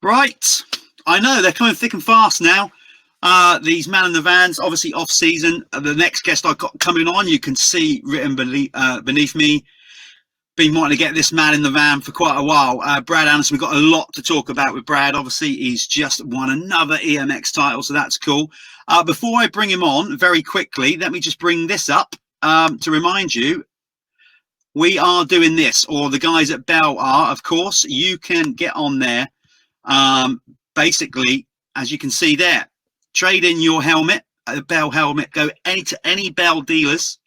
Right. I know they're coming thick and fast now. These man in the vans, obviously off season. The next guest I got coming on, you can see written beneath me. Been wanting to get this man in the van for quite a while. Brad Anderson, we've got a lot to talk about with Brad. Obviously, he's just won another EMX title, so that's cool. Before I bring him on, very quickly, let me just bring this up to remind you. We are doing this, or the guys at Bell are, of course. You can get on there. Basically, as you can see there, trade in your helmet, a Bell helmet, go to any Bell dealers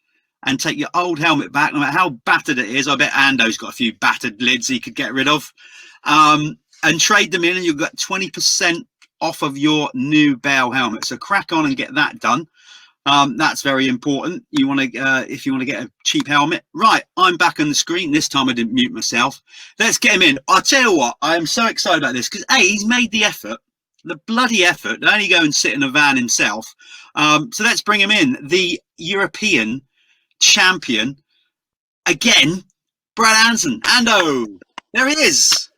and take your old helmet back, no matter how battered it is. I bet Ando's got a few battered lids he could get rid of. And trade them in, and you'll get 20% off of your new Bell helmet. So crack on and get that done. That's very important. You want to, if you want to get a cheap helmet. Right, I'm back on the screen. This time I didn't mute myself. Let's get him in. I'll tell you what, I am so excited about this because A, he's made the effort, the bloody effort, to only go and sit in a van himself. So let's bring him in. The European champion again, Brad Anderson. Ando, there he is.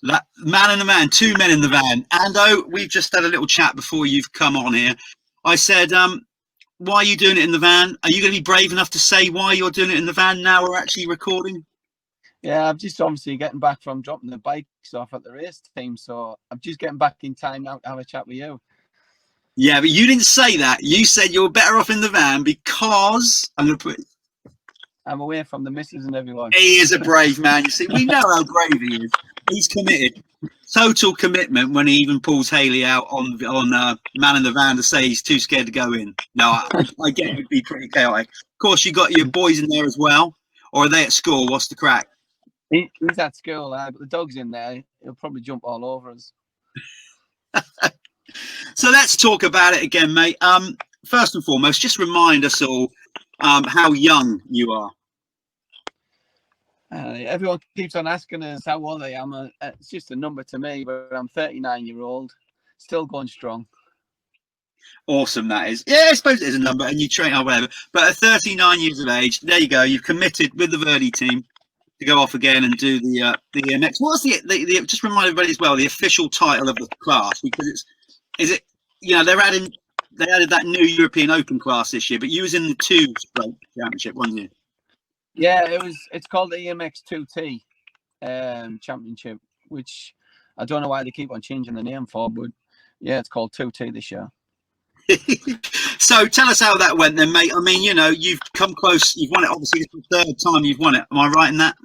Man in the van, two men in the van. Ando, we've just had a little chat before you've come on here. I said, why are you doing it in the van? Are you going to be brave enough to say why you're doing it in the van now we're actually recording? Yeah, I'm just obviously getting back from dropping the bikes off at the race team, so I'm just getting back in time now to have a chat with you. Yeah, but you didn't say that. You said you're better off in the van because I'm away from the missus and everyone. He is a brave man. You see, we know how brave he is. He's committed. Total commitment when he even pulls Haley out on man in the van to say he's too scared to go in. No, I get it would be pretty chaotic. Of course, you got your boys in there as well, or are they at school? What's the crack? He's at school, but the dog's in there. He'll probably jump all over us. So let's talk about it again, mate. First and foremost, just remind us all how young you are. Everyone keeps on asking us how old I am. It's just a number to me, but I'm 39-year-old, still going strong. Awesome, that is. Yeah, I suppose it is a number, and you train or whatever. But at 39 years of age, there you go. You've committed with the Verdi team to go off again and do the EMX. What's the just remind everybody as well the official title of the class, because they added that new European Open class this year, but you was in the 2-stroke championship, wasn't you? Yeah, it's called the EMX2T Championship, which I don't know why they keep on changing the name for, but yeah, it's called 2T this year. So tell us how that went then, mate. I mean, you've come close. You've won it. Obviously, this is the third time you've won it. Am I right in that?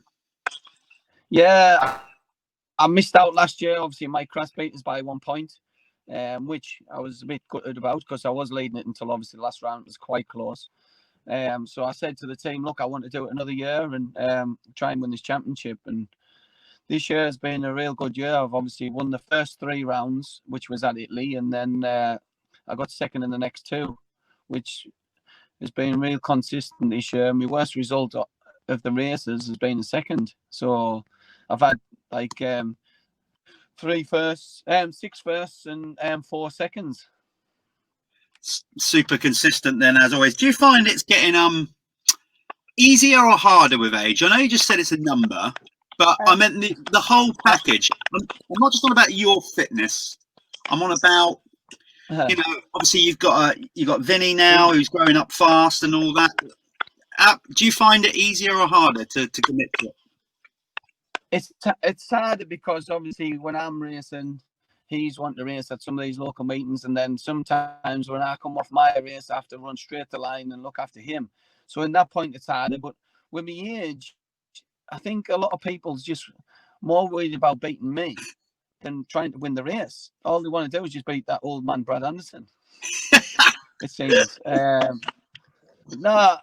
Yeah, I missed out last year. Obviously, my crash beat us by 1 point, which I was a bit gutted about because I was leading it until obviously the last round was quite close. So I said to the team, look, I want to do it another year and try and win this championship. And this year has been a real good year. I've obviously won the first 3 rounds, which was at Italy. And then I got second in the next 2, which has been real consistent this year. My worst result of the races has been a second. So I've had like 6 firsts and 4 seconds. Super consistent then, as always. Do you find it's getting easier or harder with age? I know you just said it's a number, but I meant the whole package. I'm not just on about your fitness. I'm on about obviously you've got Vinnie now who's growing up fast and all that. Do you find it easier or harder to commit to it? It's harder because obviously when I'm racing, he's wanting to race at some of these local meetings, and then sometimes when I come off my race, I have to run straight to line and look after him. So in that point, it's harder. But with my age, I think a lot of people's just more worried about beating me than trying to win the race. All they want to do is just beat that old man, Brad Anderson. It seems. No,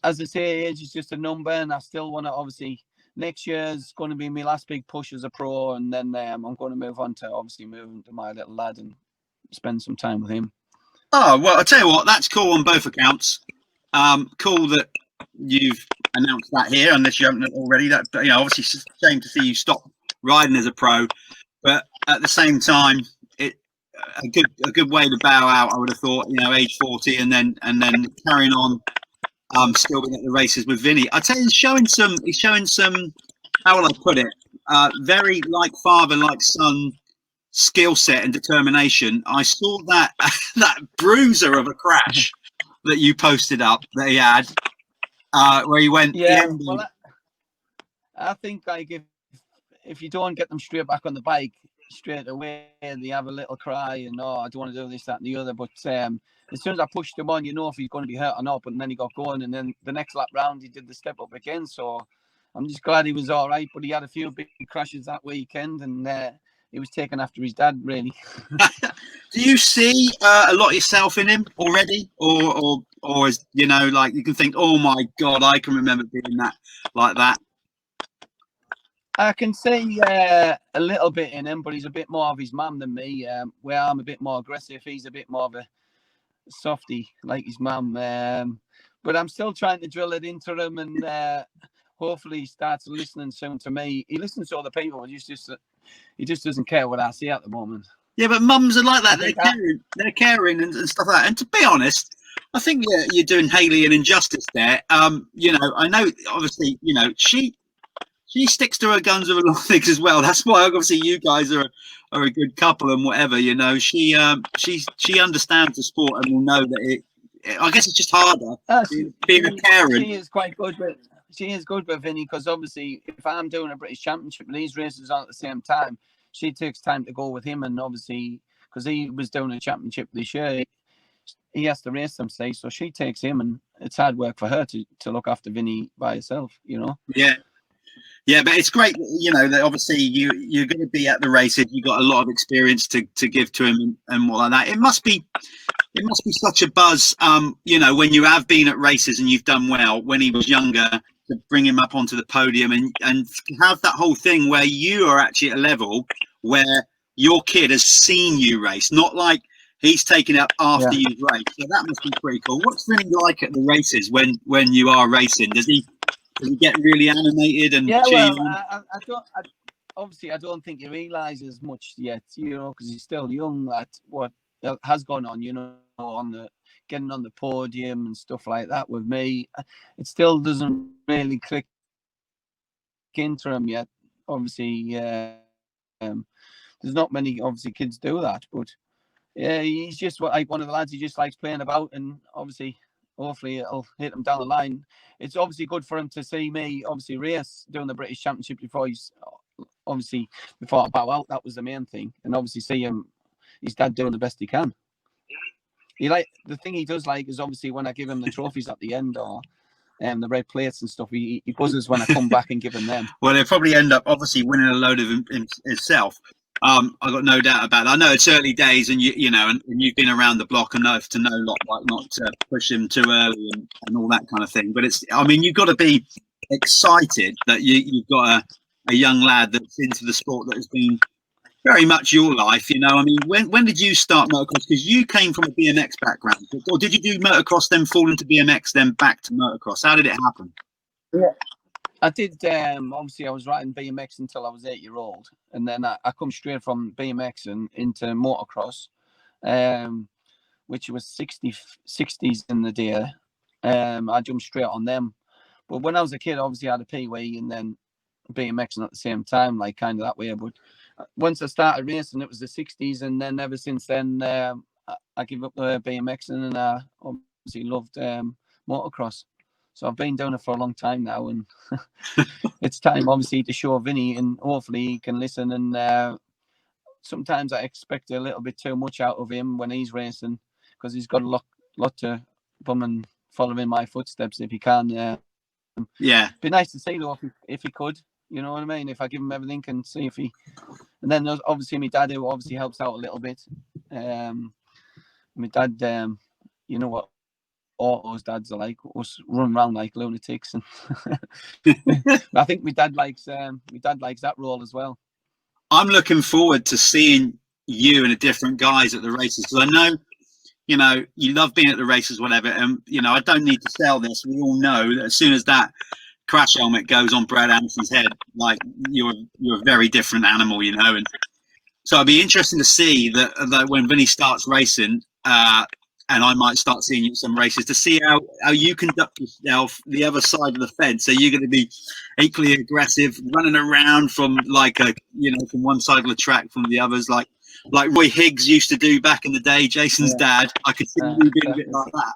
as I say, age is just a number, and I still want to obviously. Next year is going to be my last big push as a pro, and then I'm going to move on to obviously moving to my little lad and spend some time with him. Oh, well, I'll tell you what, that's cool on both accounts. Cool that you've announced that here, unless you haven't already. That obviously it's a shame to see you stop riding as a pro, but at the same time, a good way to bow out. I would have thought, age 40, and then carrying on. Still been at the races with Vinnie. I tell you, he's showing some. How will I put it? Very like father, like son skill set and determination. I saw that that bruiser of a crash that you posted up that he had, where he went. Yeah, well, I think like if you don't get them straight back on the bike straight away, they have a little cry and I don't want to do this, that, and the other. But as soon as I pushed him on, you know if he's going to be hurt or not. But then he got going, and then the next lap round he did the step up again. So I'm just glad he was all right. But he had a few big crashes that weekend, and he was taken after his dad, really. Do you see a lot of yourself in him already, or is, you know, like you can think, oh my God, I can remember being that like that? I can see a little bit in him, but he's a bit more of his mum than me. Where I'm a bit more aggressive, he's a bit more of a softie like his mum. But I'm still trying to drill it into him, and hopefully he starts listening soon to me. He listens to other people, but he just doesn't care what I say at the moment. Yeah, but mums are like that. They're caring and stuff like that. And to be honest, I think you're doing Hayley an injustice there. You know, I know, obviously, you know, she sticks to her guns with a lot of things as well. That's why obviously you guys are a good couple and whatever. You know, she understands the sport and will know that I guess it's just harder being a parent. She is quite good, but she is good with Vinnie, because obviously if I'm doing a British Championship and these races on at the same time, she takes time to go with him, and obviously because he was doing a championship this year, he has to race them, say, so she takes him, and it's hard work for her to look after Vinnie by herself, you know. Yeah, but it's great, you know, that obviously you're going to be at the races. You've got a lot of experience to give to him and what like that. It must be such a buzz, you know, when you have been at races and you've done well when he was younger, to bring him up onto the podium and have that whole thing where you are actually at a level where your kid has seen you race, not like he's taken it up after you've raced. So that must be pretty cool. What's Vinnie like at the races when you are racing? Does he get really animated and I don't think he realizes much yet, you know, because he's still young at what has gone on, you know, on getting on the podium and stuff like that with me. It still doesn't really click into him yet. Obviously, there's not many obviously kids do that, but yeah, he's just like one of the lads. He just likes playing about, and obviously, hopefully, it'll hit him down the line. It's obviously good for him to see me obviously race doing the British Championship before I bow out. That was the main thing, and obviously see his dad doing the best he can. The thing he does like is obviously when I give him the trophies at the end, or the red plates and stuff. He buzzes when I come back and give him them. Well, he'll probably end up obviously winning a load of himself. I got no doubt about it. I know it's early days, and you know, and you've been around the block enough to know like not to push him too early and all that kind of thing. But I mean, you've got to be excited that you've got a young lad that's into the sport that has been very much your life. You know, I mean, when did you start motocross? Because you came from a BMX background, or did you do motocross, then fall into BMX, then back to motocross? How did it happen? Yeah. I did, obviously I was riding BMX until I was 8-year-old, and then I come straight from BMX and into motocross, which was 60s in the day. I jumped straight on them. But when I was a kid, obviously I had a Pee-wee and then BMXing at the same time, like kind of that way. But once I started racing, it was the 60s, and then ever since then, I gave up BMXing, and I obviously loved motocross. So I've been doing it for a long time now, and it's time obviously to show Vinnie, and hopefully he can listen. And sometimes I expect a little bit too much out of him when he's racing, because he's got a lot to come and follow in my footsteps if he can. Yeah, be nice to see though if he could, you know what I mean? If I give him everything and see if he, and then there's obviously my dad, who obviously helps out a little bit. My dad, you know what all those dads are like, us run around like lunatics, and I think my dad likes that role as well. I'm looking forward to seeing you and the different guys at the races, because I know, you know, you love being at the races, whatever. And you know, I don't need to sell this. We all know that as soon as that crash helmet goes on Brad Anderson's head, like you're a very different animal, you know. And so it'd be interesting to see that when Vinnie starts racing, and I might start seeing you at some races, to see how you conduct yourself the other side of the fence. So you're going to be equally aggressive, running around from like from one side of the track from the others. Like, like Roy Higgs used to do back in the day, Jason's dad. I could see you doing a bit like that.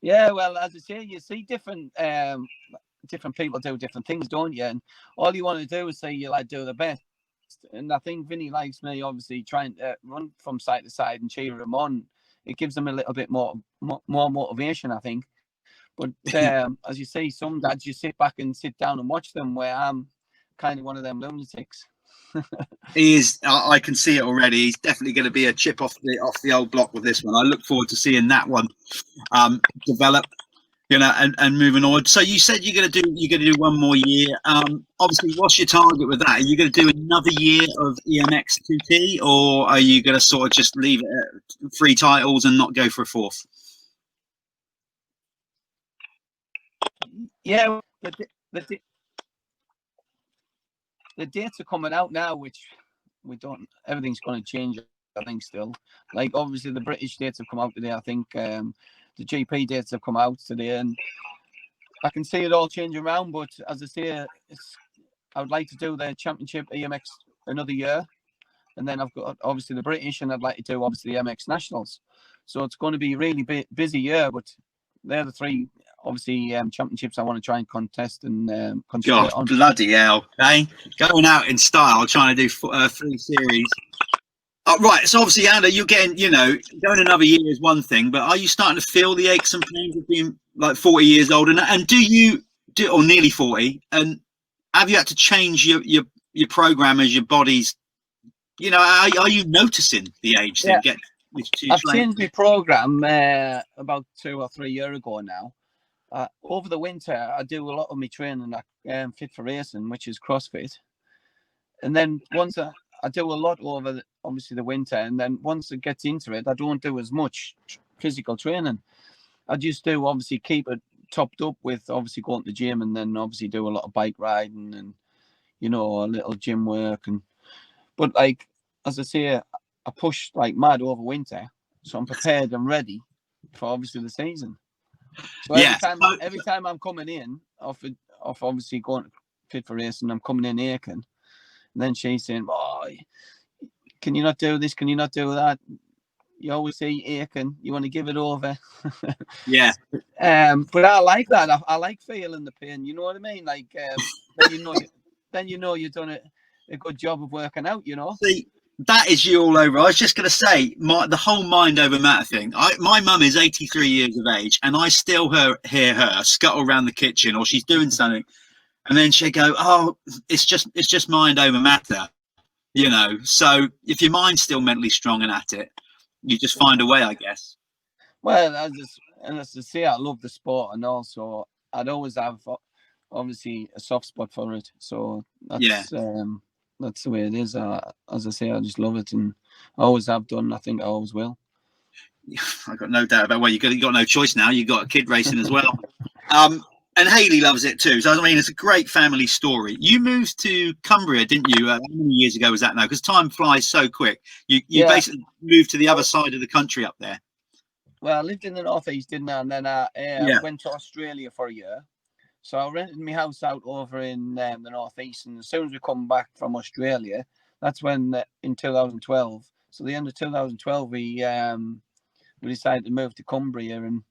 Yeah, well, as I say, you see different people do different things, don't you? And all you want to do is say you like do the best. And I think Vinnie likes me obviously trying to run from side to side and cheer him on. It gives them a little bit more motivation, I think. But as you say, some dads, you sit back and sit down and watch them, where I'm kind of one of them lunatics. He is. I can see it already. He's definitely going to be a chip off the old block with this one. I look forward to seeing that one develop, you know, and moving on. So you said you're going to do one more year. Obviously, what's your target with that? Are you going to do another year of EMX2T, or are you going to sort of just leave it at 3 titles and not go for a 4th? Yeah, the dates are coming out now, which we don't. Everything's going to change, I think. Still, like obviously the British dates have come out today. I think the GP dates have come out today, and I can see it all changing around. But as I say, I would like to do the Championship EMX another year, and then I've got obviously the British, and I'd like to do obviously the MX Nationals. So it's going to be a really busy year. But they're the 3 obviously championships I want to try and contest and concentrate on. Bloody hell, eh? Going out in style, trying to do 3 series. Right, so obviously, Anna, you're getting, you know, going another year is one thing, but are you starting to feel the aches and pains of being like 40 years old? And do you or nearly 40? And have you had to change your program as your body's, you know, are you noticing the age that get? I've changed my program about 2 or 3 years ago now. Over the winter, I do a lot of my training fit for racing, which is CrossFit. And then once I do a lot over obviously the winter, and then once it gets into it, I don't do as much physical training. I just do obviously keep it topped up with obviously going to the gym, and then obviously do a lot of bike riding and, you know, a little gym work. But like, as I say, I push like mad over winter, so I'm prepared and ready for obviously the season. So every time I'm coming in off obviously going fit for racing, I'm coming in aching. And then she's saying, "Oh, can you not do this? Can you not do that?" You always say aching. You want to give it over. Yeah. But I like that. I like feeling the pain. You know what I mean? Like then you know you've done a good job of working out. You know. See, that is you all over. I was just going to say, the whole mind over matter thing. My mum is 83 years of age, and I still hear her scuttle around the kitchen, or she's doing something, and then she'd go, "Oh, it's just mind over matter," you know. So if your mind's still mentally strong and at it, you just find a way, I guess. Well, as I say, I love the sport, and also I'd always have obviously a soft spot for it. So that's the way it is. As I say, I just love it, and I always have done. I think I always will. I got no doubt about. Well, you got no choice now. You got a kid racing as well, and Haley loves it too. So I mean, it's a great family story. You moved to Cumbria, didn't you? How many years ago was that now? Because time flies so quick. You basically moved to the other side of the country up there. Well, I lived in the northeast, didn't I? And then I went to Australia for a year. So I rented my house out over in the northeast, and as soon as we come back from Australia, that's when in 2012. So the end of 2012, we decided to move to Cumbria, and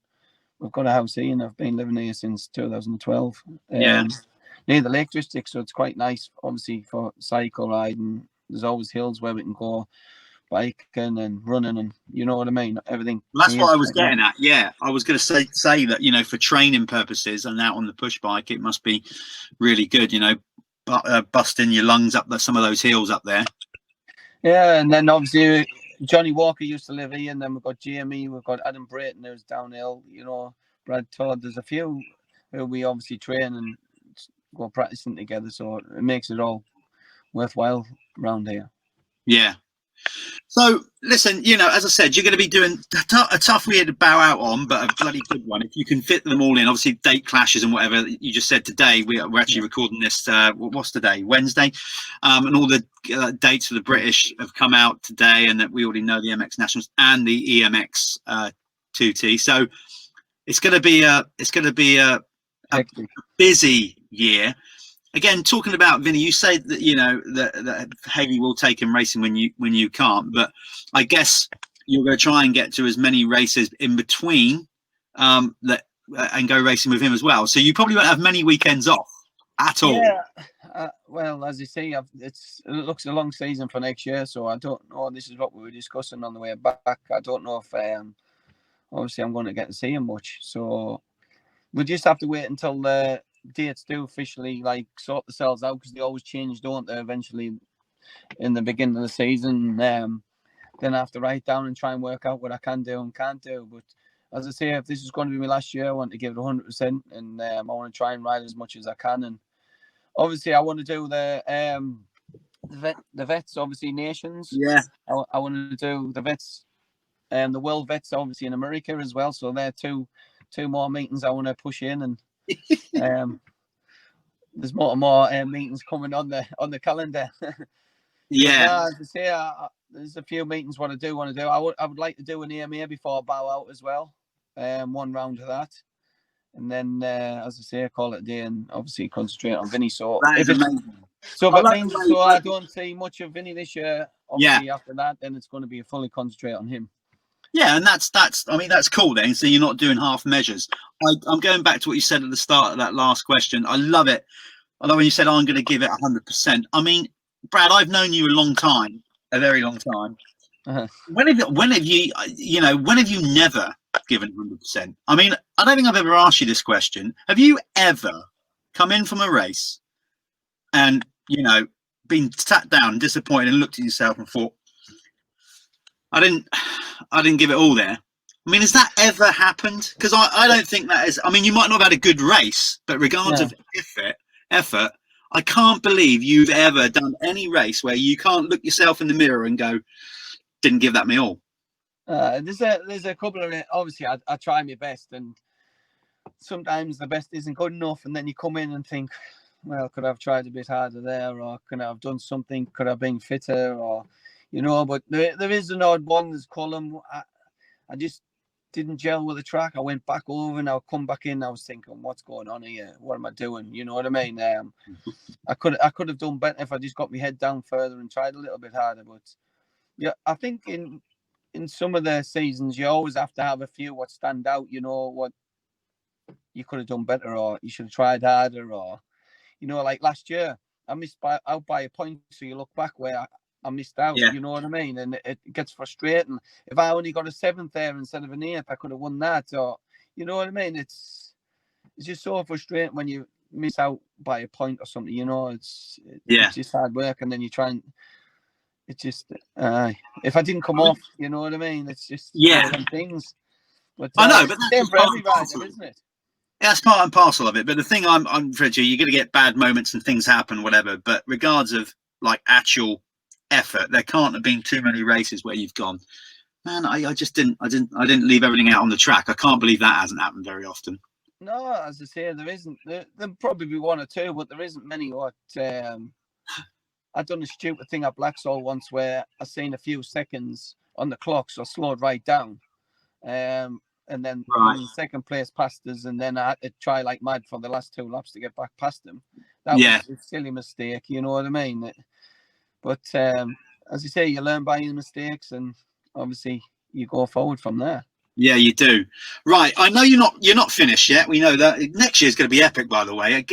we've got a house here, and I've been living here since 2012. Near the Lake District, so it's quite nice, obviously for cycle riding. There's always hills where we can go biking and running, and you know what I mean. Everything. Well, that's what I was getting at. Yeah, I was going to say that, you know, for training purposes and out on the push bike, it must be really good. You know, busting your lungs up some of those hills up there. Yeah, and then obviously Johnny Walker used to live here, and then we've got Jamie, we've got Adam Brayton, who's downhill. You know, Brad Todd. There's a few who we obviously train and go practicing together, so it makes it all worthwhile around here. Yeah. So listen, you know, as I said, you're going to be doing a tough year to bow out on, but a bloody good one if you can fit them all in. Obviously, date clashes and whatever you just said today. We're actually recording this. What's today? Wednesday, and all the dates for the British have come out today, and that we already know the MX Nationals and the EMX2T. So it's going to be a busy year. again, talking about Vinny, you say that you know that Haley will take him racing when you can't, but I guess you're going to try and get to as many races in between that and go racing with him as well. So you probably won't have many weekends off at all. Yeah. Well, as you say, it looks a long season for next year, so I don't know. This is what we were discussing on the way back. I don't know if obviously I'm going to get to see him much, so we just have to wait until the dates do officially like sort themselves out, because they always change, don't they? Eventually, in the beginning of the season, then I have to write down and try and work out what I can do and can't do. But as I say, if this is going to be my last year, I want to give it 100%, and I want to try and ride as much as I can. And obviously, I want to do the vets, obviously nations. Yeah. I want to do the vets, and the world vets, obviously in America as well. So they're two more meetings I want to push in, and there's more and more meetings coming on the calendar. Yeah. As I say, there's a few meetings what I do want to do. I would like to do an EMA before I bow out as well. One round of that, and then as I say, I call it a day, and obviously concentrate on Vinnie. So that is amazing. So if it means I don't see much of Vinnie this year, obviously after that, then it's going to be a fully concentrate on him. Yeah, and that's I mean, that's cool then. So you're not doing half measures. I'm going back to what you said at the start of that last question. I love it. I love when you said, I'm going to give it 100%. I mean, Brad, I've known you a long time, a very long time. Uh-huh. When have you never given 100%? I mean, I don't think I've ever asked you this question. Have you ever come in from a race and, you know, been sat down and disappointed and looked at yourself and thought, I didn't give it all there? I mean, has that ever happened? Because I don't think that is. I mean, you might not have had a good race, but regardless of effort, I can't believe you've ever done any race where you can't look yourself in the mirror and go, didn't give that me all. There's a couple of, obviously I try my best, and sometimes the best isn't good enough, and then you come in and think, well, could I have tried a bit harder there, or could I have done something, could I have been fitter, or you know. But there is an odd one. There's Column. I just didn't gel with the track. I went back over and I'll come back in. I was thinking, what's going on here? What am I doing? You know what I mean? I could have done better if I just got my head down further and tried a little bit harder. But yeah, I think in some of the seasons you always have to have a few what stand out. You know, what you could have done better, or you should have tried harder, or you know, like last year I missed out by a point. So you look back where I missed out, you know what I mean? And it gets frustrating. If I only got a 7th there instead of an 8th, I could have won that. Or, you know what I mean? It's just so frustrating when you miss out by a point or something, you know. It's just hard work, and then you try and it's just if I didn't come off, you know what I mean? It's just one of them things. But I know, but that's same for every rider, isn't it? Yeah, that's part and parcel of it. But the thing I'm for you, you're going to get bad moments and things happen, whatever. But regards of like actual effort, there can't have been too many races where you've gone, man, I didn't leave everything out on the track. I can't believe that hasn't happened very often. No, as I say, there isn't. There'll probably be one or two, but there isn't many. What I done a stupid thing at Blacksall once where I seen a few seconds on the clock, so I slowed right down, and then second place passed us, and then I had to try like mad for the last 2 laps to get back past him. That was a silly mistake, you know what I mean? But as you say, you learn by your mistakes, and obviously you go forward from there. Yeah, you do. Right. I know you're not finished yet. We know that next year's going to be epic, by the way.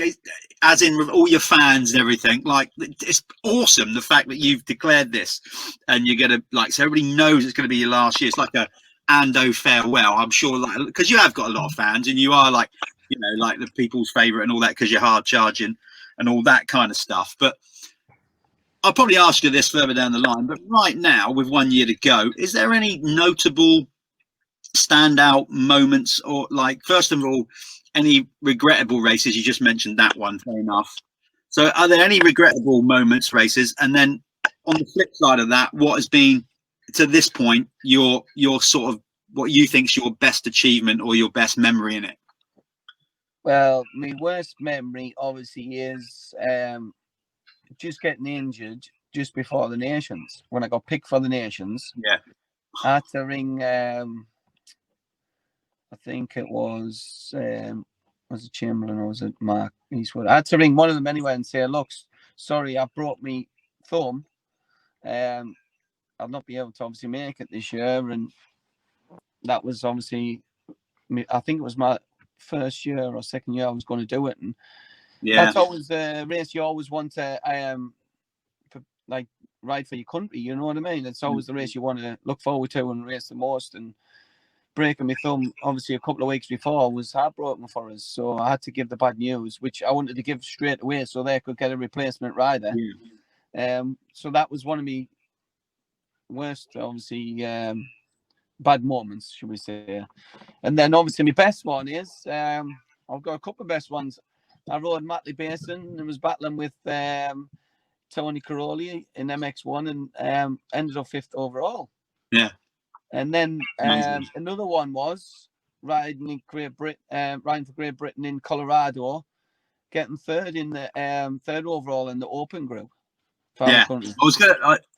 As in with all your fans and everything. Like, it's awesome the fact that you've declared this, and you're going to so everybody knows it's going to be your last year. It's like a Ando farewell. I'm sure, because you have got a lot of fans, and you are like the people's favorite and all that, because you're hard charging and all that kind of stuff. But I'll probably ask you this further down the line, but right now, with 1 year to go, is there any notable standout moments, or first of all, any regrettable races? You just mentioned that one, fair enough. So are there any regrettable moments, races? And then on the flip side of that, what has been to this point your sort of what you think's your best achievement or your best memory in it? Well, my worst memory obviously is just getting injured just before the Nations. When I got picked for the Nations, I had to ring I think it was was it Chamberlain or was it Mark Eastwood? I had to ring one of them anyway and say, look, sorry, I broke me thumb. I'll not be able to obviously make it this year. And that was obviously, I think it was my first year or second year I was going to do it. And that's always the race you always want to, like, ride for your country. You know what I mean? It's always the race you want to look forward to and race the most. And breaking my thumb, obviously, a couple of weeks before was heartbroken for us. So I had to give the bad news, which I wanted to give straight away so they could get a replacement rider. So that was one of my worst, obviously, bad moments, should we say. And then obviously my best one is, I've got a couple of best ones. I rode Matley Basin and was battling with Tony Caroli in MX1 and ended up 5th overall. Yeah. And then another one was riding for Great Britain in Colorado, getting 3rd in the 3rd overall in the Open group. Yeah,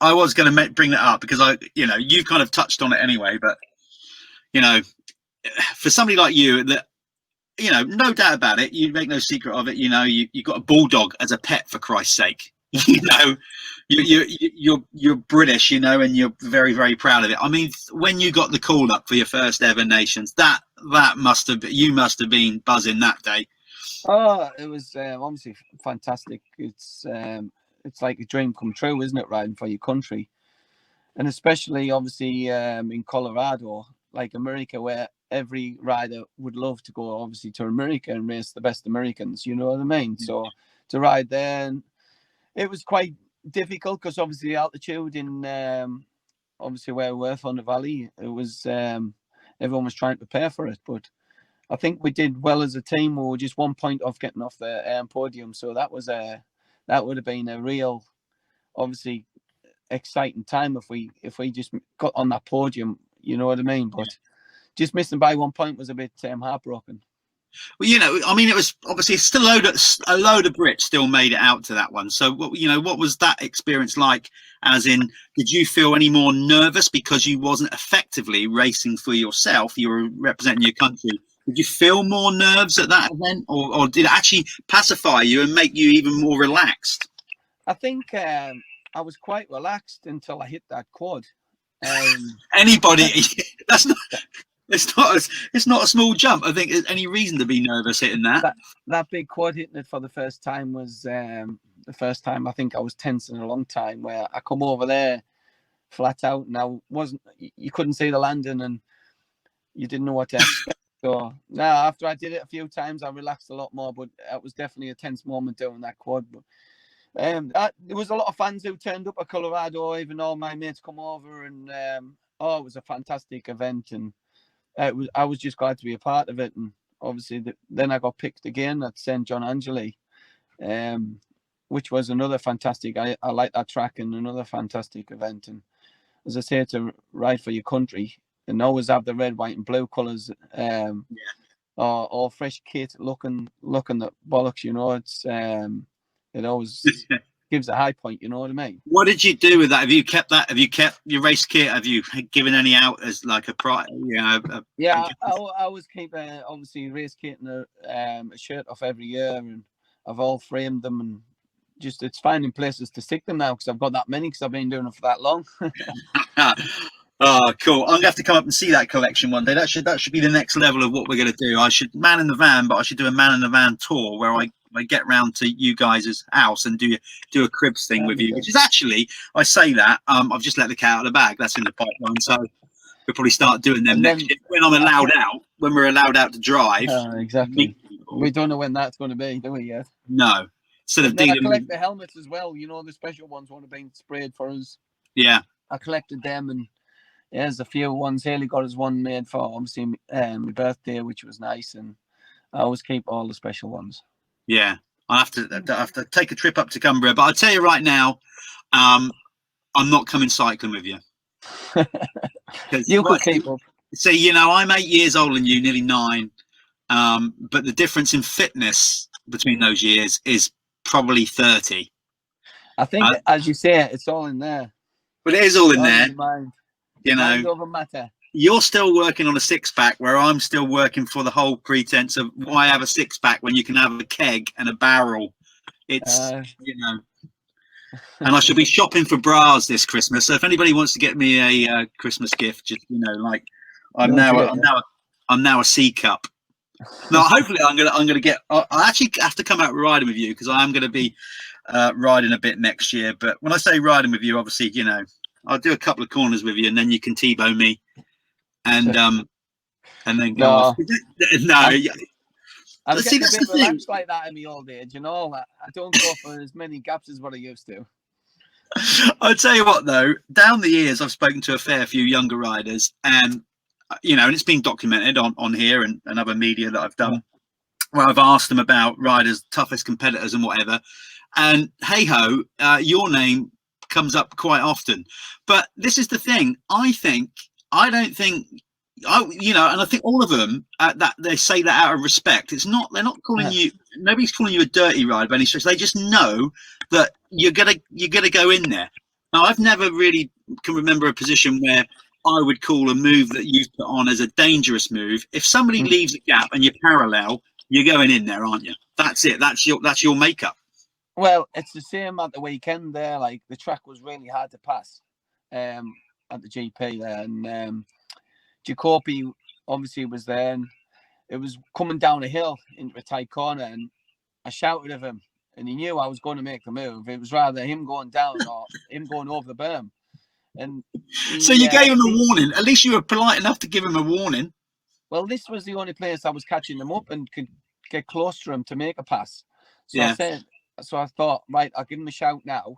I was gonna bring that up because you kind of touched on it anyway, but for somebody like you that no doubt about it, you make no secret of it. You got a bulldog as a pet, for Christ's sake. You're British, and you're very, very proud of it. I mean, when you got the call up for your first ever nations, that you must have been buzzing that day. Oh, it was obviously fantastic. It's like a dream come true, isn't it, riding for your country? And especially, obviously, in Colorado, like America, where every rider would love to go, obviously, to America and race the best Americans, you know what I mean? So to ride there, and it was quite difficult because, obviously, the altitude in, obviously, where we were on the valley, it was, everyone was trying to prepare for it. But I think we did well as a team. We were just 1 point off getting off the podium. So that would have been a real, obviously, exciting time if we just got on that podium, you know what I mean? But just missing by 1 point was a bit heartbroken. Well, I mean, it was obviously still a load of Brits still made it out to that one. So, what was that experience like? As in, did you feel any more nervous because you wasn't effectively racing for yourself? You were representing your country. Did you feel more nerves at that event, or did it actually pacify you and make you even more relaxed? I think I was quite relaxed until I hit that quad. Anybody, it's not a small jump. I think there's any reason to be nervous hitting that. That big quad hitting it for the first time was the first time I think I was tense in a long time. Where I come over there flat out, and you couldn't see the landing, and you didn't know what to expect. So now, after I did it a few times, I relaxed a lot more. But it was definitely a tense moment doing that quad. But there was a lot of fans who turned up at Colorado. Even all my mates come over, and it was a fantastic event. And I was just glad to be a part of it. And obviously, then I got picked again at St. John Angeli, which was another fantastic. I like that track and another fantastic event. And as I say, to ride for your country. And always have the red, white, and blue colours, or fresh kit looking the bollocks. It's it always gives a high point. You know what I mean? What did you do with that? Have you kept that? Have you kept your race kit? Have you given any out as like a prize? Yeah, I always keep obviously race kit and a shirt off every year, and I've all framed them and. Just it's finding places to stick them now because I've got that many because I've been doing it for that long. Oh, cool. I'm gonna have to come up and see that collection one day. That should be the next level of what we're gonna do. I should man in the van, but I should do a man in the van tour where I get round to you guys' house and do a cribs thing with you, which is actually, I say that, I've just let the cat out of the bag. That's in the pipeline, so we'll probably start doing them next year when I'm allowed out, when we're allowed out to drive. Exactly. We don't know when that's going to be, do we yet? No. Instead of dealing I collect the helmets as well, the special ones would have been sprayed for us. Yeah. I collected them, and there's a few ones. Haley got us one made for obviously my birthday, which was nice, and I always keep all the special ones. Yeah, I have to take a trip up to Cumbria, but I'll tell you right now, I'm not coming cycling with you. You could keep up. See, I'm 8 years older than you, nearly 9, but the difference in fitness between those years is probably 30. I think, as you say, it's all in there. But it is all in there. Mind. Mind over matter. you're still working on a six-pack, where I'm still working for the whole pretense of why have a six-pack when you can have a keg and a barrel. It's and I shall be shopping for bras this Christmas. So if anybody wants to get me a Christmas gift, just like I'm now a C cup. No, hopefully I'm gonna get. I actually have to come out riding with you, because I am going to be riding a bit next year. But when I say riding with you, obviously I'll do a couple of corners with you, and then you can T-bone me, and then go off. No. I'm See, getting that's a bit the thing. relaxed like that in my old age, I don't go for as many gaps as what I used to. I'll tell you what, though, down the years, I've spoken to a fair few younger riders, and and it's been documented on here and other media that I've done, where I've asked them about riders' toughest competitors and whatever. And hey ho, your name comes up quite often. But this is the thing. And I think all of them that they say that out of respect. It's not, they're not calling you, nobody's calling you a dirty rider by any stretch. They just know that you're gonna go in there. Now, I've never really can remember a position where I would call a move that you've put on as a dangerous move. If somebody leaves a gap and you're parallel, you're going in there, aren't you? That's it. That's your makeup. Well, it's the same at the weekend there. Like, the track was really hard to pass at the GP there, and Jacoby obviously was there, and it was coming down a hill into a tight corner, and I shouted at him, and he knew I was going to make the move. It was rather him going down or him going over the berm. And so you gave him a warning. At least you were polite enough to give him a warning. Well, this was the only place I was catching him up and could get close to him to make a pass. So I thought, right, I'll give him a shout now,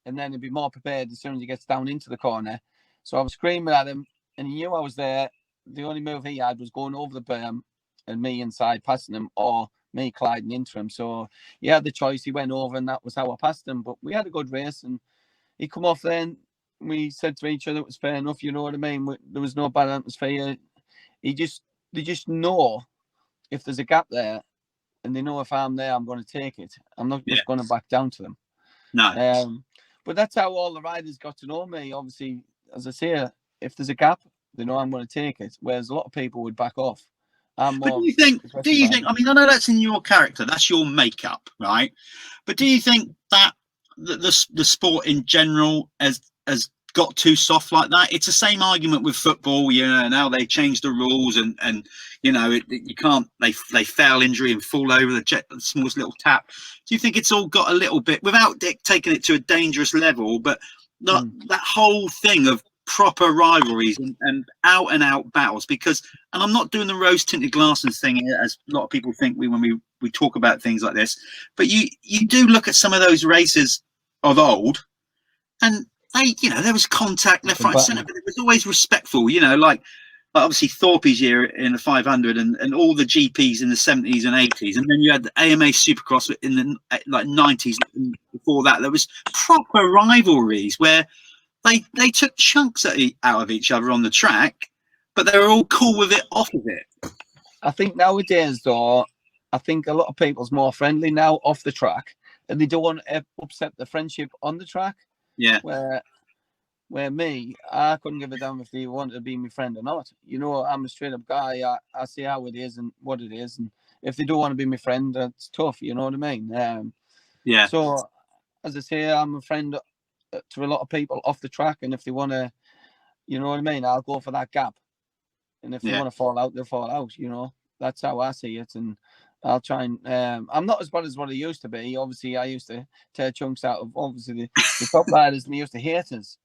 and then he'll be more prepared as soon as he gets down into the corner. So I was screaming at him, and he knew I was there. The only move he had was going over the berm and me inside passing him, or me gliding into him. So he had the choice. He went over, and that was how I passed him. But we had a good race, and he come off there, and we said to each other it was fair enough. You know what I mean? There was no bad atmosphere. They just know if there's a gap there, and they know if I'm there, I'm going to take it. I'm not just going to back down to them. No. But that's how all the riders got to know me. Obviously, as I say, if there's a gap, they know I'm going to take it. Whereas a lot of people would back off. But do you think? I mean, I know that's in your character. That's your makeup, right? But do you think that the sport in general has got too soft like that? It's the same argument with football. Now they changed the rules, and you can't. They fail injury and fall over the smallest little tap. Do you think it's all got a little bit, without taking it to a dangerous level, but that whole thing of proper rivalries and out battles? Because, and I'm not doing the rose tinted glasses thing as a lot of people think when we talk about things like this, but you do look at some of those races of old, and there was contact left, right, and centre, but it was always respectful. Like obviously Thorpe's year in the 500, and all the GPs in the 70s and 80s, and then you had the AMA Supercross in the 90s. And before that, there was proper rivalries where they took chunks out of each other on the track, but they were all cool with it off of it. I think nowadays, though, I think a lot of people's more friendly now off the track, and they don't want to upset the friendship on the track. Yeah. Where me, I couldn't give a damn if they wanted to be my friend or not. I'm a straight up guy. I see how it is and what it is, and if they don't want to be my friend, that's tough. You know what I mean? Yeah. So, as I say, I'm a friend to a lot of people off the track, and if they want to, you know what I mean, I'll go for that gap. And if they want to fall out, they'll fall out. That's how I see it, and I'll try and. I'm not as bad as what I used to be. Obviously, I used to tear chunks out of the top riders, and they used to hate us.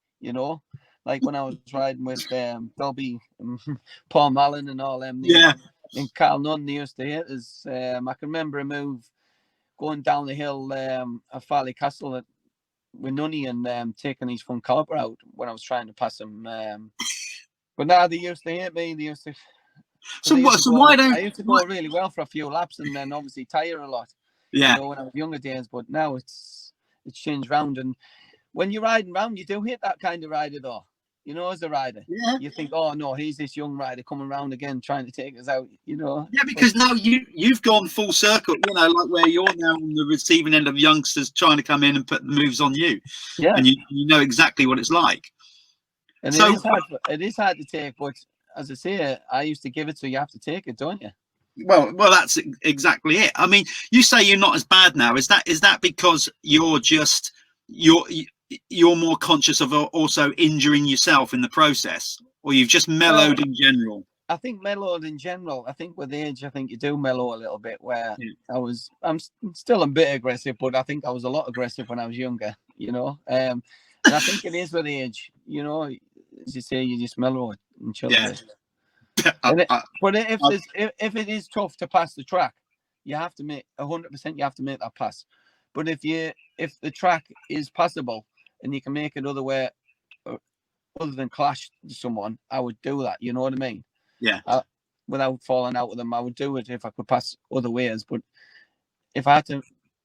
Like when I was riding with Dobby, Paul Mallon, and all them. And Carl Nunn, they used to hate us. I can remember a move going down the hill at Farley Castle with Nunny, and taking his front caliper out when I was trying to pass him. But now they used to hate me. They used to. Why don't I used to go really well for a few laps, and then obviously tire a lot. Yeah. When I was younger days, but now it's changed round. And when you're riding round, you do hit that kind of rider, though. As a rider, you think, oh no, he's this young rider coming round again, trying to take us out. Yeah, because now you've gone full circle. Like where you're now on the receiving end of youngsters trying to come in and put the moves on you. Yeah, and you know exactly what it's like. And so it is hard to take, but as I say, I used to give it, so you have to take it, don't you? Well, that's exactly it. I mean, you say you're not as bad now. Is that because you're more conscious of also injuring yourself in the process, or you've just mellowed in general? I think mellowed in general. I think with age, I think you do mellow a little bit. Where I'm still a bit aggressive, but I think I was a lot aggressive when I was younger. And I think it is with age. As you say, you just mellow it and chill a bit. But if it is tough to pass the track, you have to make 100%. You have to make that pass. But if the track is passable and you can make it other than clash to someone, I would do that. You know what I mean? Yeah. Without falling out with them, I would do it if I could pass other ways. But if I had to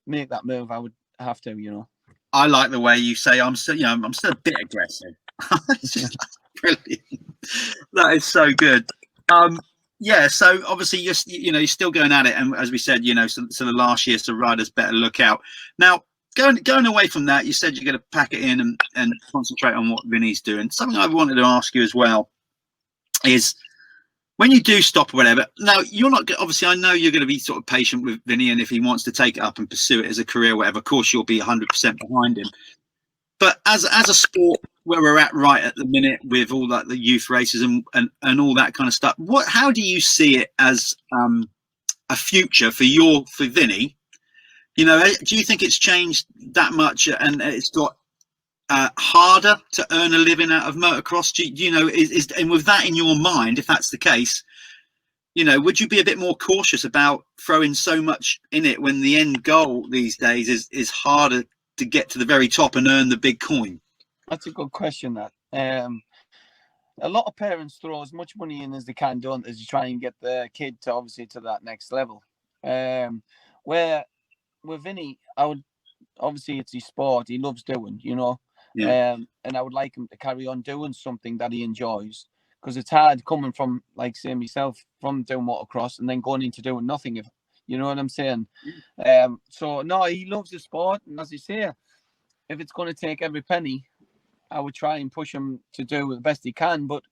make that move, I would have to. I like the way you say I'm still a bit aggressive. It's just brilliant. That is so good. So obviously you're still going at it, and as we said, so the last year, so riders better look out. Now, going away from that, you said you're going to pack it in and concentrate on what Vinny's doing. Something I wanted to ask you as well is, when you do stop or whatever, now you're not, obviously I know you're going to be sort of patient with Vinny, and if he wants to take it up and pursue it as a career, whatever, of course you'll be 100% behind him. But as a sport where we're at right at the minute with all that, the youth races and all that kind of stuff, how do you see it as a future for Vinny? Do you think it's changed that much and it's got harder to earn a living out of motocross? And with that in your mind, if that's the case, would you be a bit more cautious about throwing so much in it when the end goal these days is harder to get to the very top and earn the big coin? That's a good question. That a lot of parents throw as much money in as they can, don't they, as you try and get the kid to obviously to that next level. Where with Vinny, obviously it's his sport, he loves doing, and I would like him to carry on doing something that he enjoys, because it's hard coming from, like, say, myself, from doing motocross and then going into doing nothing, if you know what I'm saying. So no, he loves the sport, and as you say, if it's going to take every penny, I would try and push him to do the best he can. But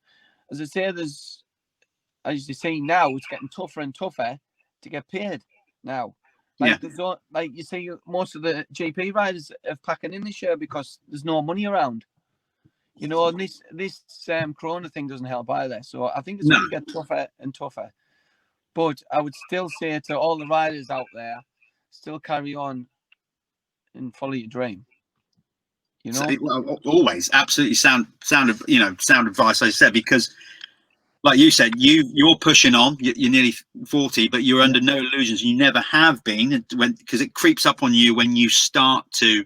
as I say, as you see now, it's getting tougher and tougher to get paid now. Like you see, most of the GP riders are packing in this year because there's no money around. And this Corona thing doesn't help either. So I think it's going to get tougher and tougher. But I would still say to all the riders out there, still carry on and follow your dream. Always absolutely sound advice, I said, because like you said, you're pushing on, you're nearly 40, but you're under no illusions. You never have been, because it creeps up on you when you start to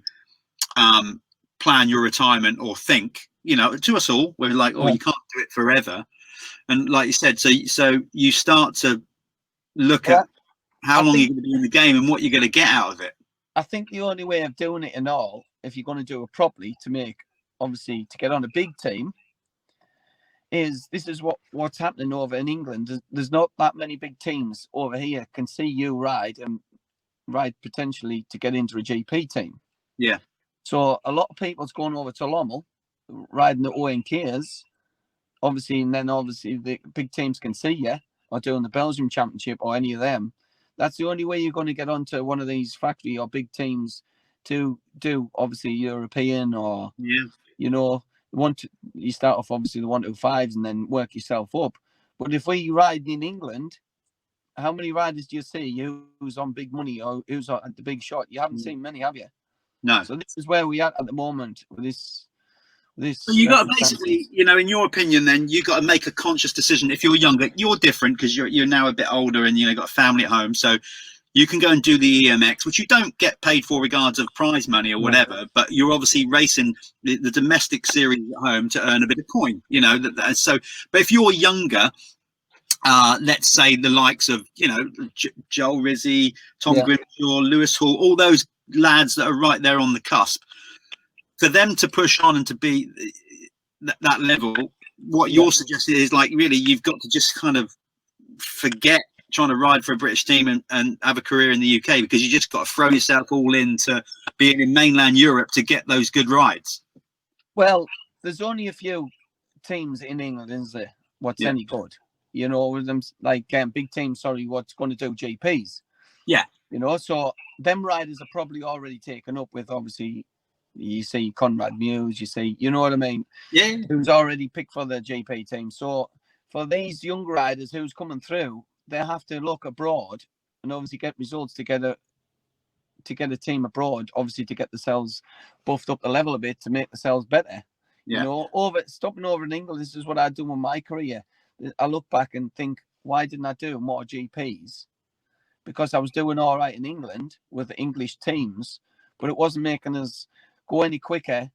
plan your retirement or think, to us all, we're like, you can't do it forever. And like you said, so you start to look at how long you're going to be in the game and what you're going to get out of it. I think the only way of doing it and all, if you're going to do it properly, to get on a big team, this is what's happening over in England. There's not that many big teams over here can see you ride potentially to get into a GP team. Yeah. So a lot of people's going over to Lommel, riding the ONKs, obviously, and then obviously the big teams can see you, or doing the Belgium Championship or any of them. That's the only way you're going to get onto one of these factory or big teams to do, obviously, European or, you start off obviously the 125s and then work yourself up. But if we ride in England, how many riders do you see who's on big money or who's at the big shot? You haven't seen many, have you? No. So this is where we are at the moment with this. So you got to basically, in your opinion, then you got to make a conscious decision. If you're younger, you're different because you're now a bit older and got a family at home, so you can go and do the EMX, which you don't get paid for regards of prize money or whatever, but you're obviously racing the domestic series at home to earn a bit of coin. So, but if you're younger, let's say the likes of Joel Rizzi, Tom Grimshaw, Lewis Hall, all those lads that are right there on the cusp. For them to push on and to be that level, what you're suggesting is, like, really, you've got to just kind of forget trying to ride for a British team and have a career in the UK, because you just got to throw yourself all into being in mainland Europe to get those good rides. Well, there's only a few teams in England, isn't there? what's any good. You know, with them like big teams, what's going to do GPs. Yeah. You know, so them riders are probably already taken up with, obviously, you see Conrad Muse, you see, you know what I mean? Yeah. Who's already picked for the GP team. So for these young riders who's coming through, they have to look abroad and obviously get results to get a team abroad, obviously to get themselves buffed up the level a bit to make themselves better. Yeah. You know, stopping over in England, this is what I do in my career. I look back and think, why didn't I do more GPs? Because I was doing all right in England with the English teams, but it wasn't making us go any quicker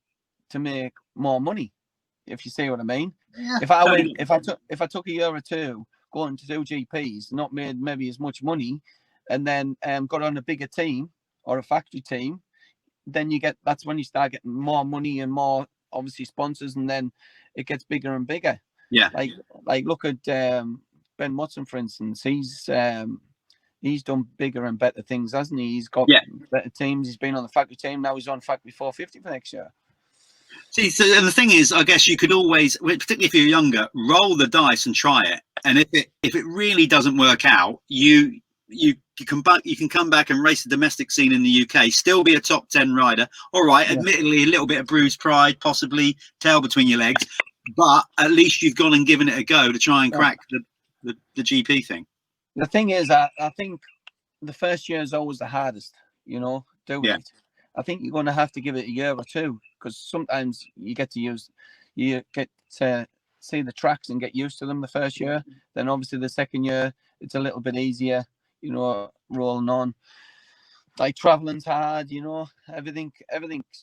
to make more money, if you see what I mean. Yeah, if I took a year or two going to do GPs, not made maybe as much money, and then got on a bigger team or a factory team, then that's when you start getting more money and more obviously sponsors, and then it gets bigger and bigger. Yeah. Like look at Ben Watson, for instance. He's done bigger and better things, hasn't he? He's got better teams. He's been on the factory team. Now he's on factory 450 for next year. See, so and the thing is, I guess you could always, particularly if you're younger, roll the dice and try it. And if it really doesn't work out, you can come back and race the domestic scene in the UK, still be a top 10 rider. All right, admittedly, a little bit of bruised pride, possibly tail between your legs, but at least you've gone and given it a go to try and crack the GP thing. The thing is, I think the first year is always the hardest, you know, doing it. I think you're going to have to give it a year or two, because sometimes you get to see the tracks and get used to them the first year. Then obviously the second year, it's a little bit easier, you know, rolling on. Like traveling's hard, you know, everything's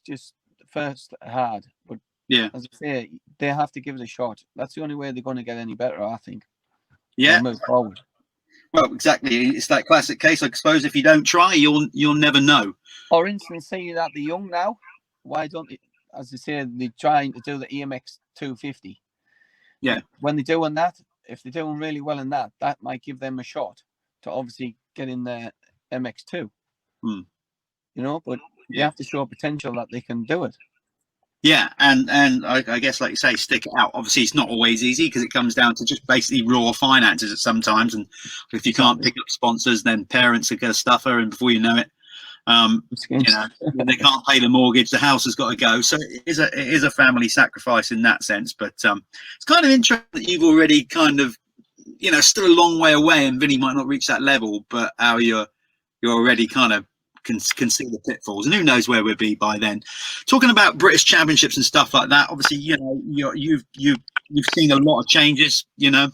just first hard. But as I say, they have to give it a shot. That's the only way they're going to get any better, I think. Yeah. Move forward. Well, exactly. It's that classic case. I suppose if you don't try, you'll never know. For instance, see that the young now, why don't they, as they say, they're trying to do the EMX250. Yeah. When they're doing that, if they're doing really well in that, that might give them a shot to obviously get in the MX2. You know, but they have to show potential that they can do it. Yeah, and I guess, like you say, stick it out. Obviously, it's not always easy because it comes down to just basically raw finances at sometimes. And if you can't pick up sponsors, then parents are going to suffer, and before you know it, you know, when they can't pay the mortgage, the house has got to go. So it is a family sacrifice in that sense. But it's kind of interesting that you've already kind of, you know, still a long way away, and Vinnie might not reach that level, but how you're already kind of can see the pitfalls, and who knows where we'll be by then. Talking about British championships and stuff like that, obviously, you know, you've seen a lot of changes, you know,